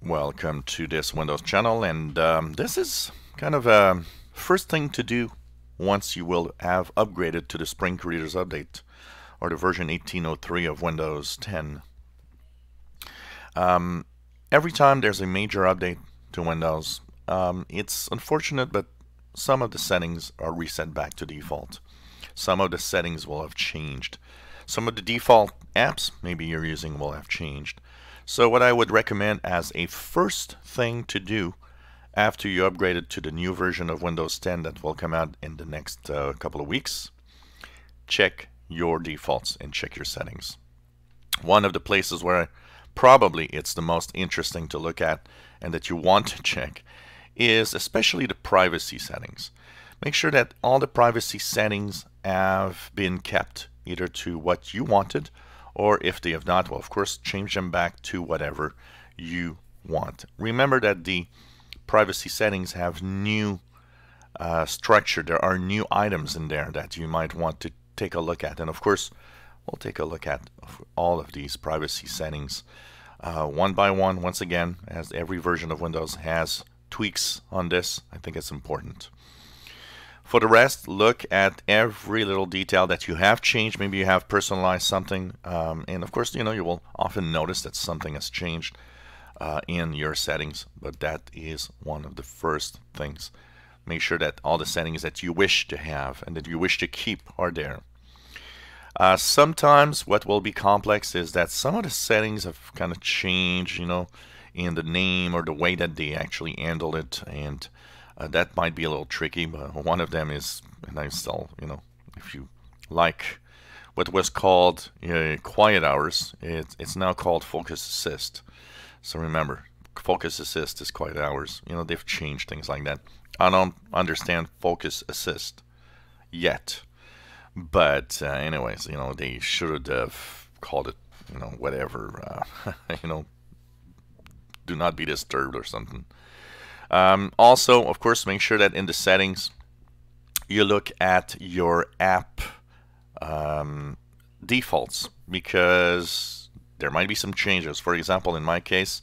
Welcome to this Windows channel, and this is kind of a first thing to do once you will have upgraded to the Spring Creators Update or the version 18.03 of Windows 10. Every time there's a major update to Windows, it's unfortunate, but some of the settings are reset back to default. Some of the settings will have changed. Some of the default apps maybe you're using will have changed. So what I would recommend as a first thing to do after you upgraded to the new version of Windows 10 that will come out in the next couple of weeks, check your defaults and check your settings. One of the places where probably it's the most interesting to look at and that you want to check is especially the privacy settings. Make sure that all the privacy settings have been kept either to what you wanted, or if they have not, well, of course, change them back to whatever you want. Remember that the privacy settings have new structure. There are new items in there that you might want to take a look at. And of course, we'll take a look at all of these privacy settings one by one. Once again, as every version of Windows has tweaks on this, I think it's important. For the rest, look at every little detail that you have changed. Maybe you have personalized something, and of course, you will often notice that something has changed in your settings, but that is one of the first things. Make sure that all the settings that you wish to have and that you wish to keep are there. Sometimes what will be complex is that some of the settings have kind of changed, in the name or the way that they actually handle it, and that might be a little tricky, but one of them is, and I still, if you like what was called quiet hours, it's now called Focus Assist. So remember, Focus Assist is quiet hours. They've changed things like that. I don't understand Focus Assist yet, but anyways, they should have called it, whatever, do not be disturbed or something. Also, of course, make sure that in the settings you look at your app defaults, because there might be some changes. For example, in my case,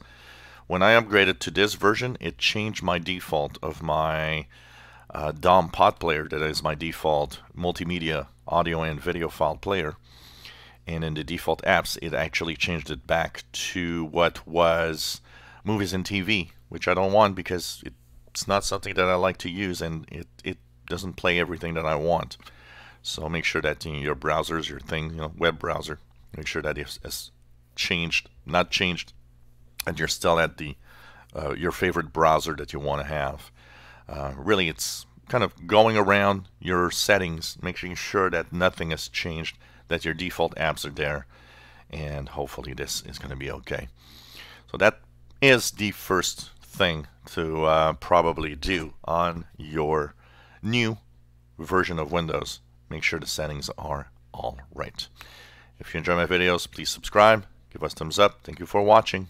when I upgraded to this version, it changed my default of my DOM pod player, that is my default multimedia audio and video file player. And in the default apps, it actually changed it back to what was movies and TV, which I don't want because it's not something that I like to use, and it doesn't play everything that I want. So make sure that in your browsers, your thing, web browser, make sure that it's changed, not changed, and you're still at the your favorite browser that you want to have. Really, it's kind of going around your settings, making sure that nothing has changed, that your default apps are there, and hopefully this is going to be okay. So that is the first thing to probably do on your new version of Windows. Make sure the settings are all right. If you enjoy my videos, please subscribe, give us a thumbs up. Thank you for watching.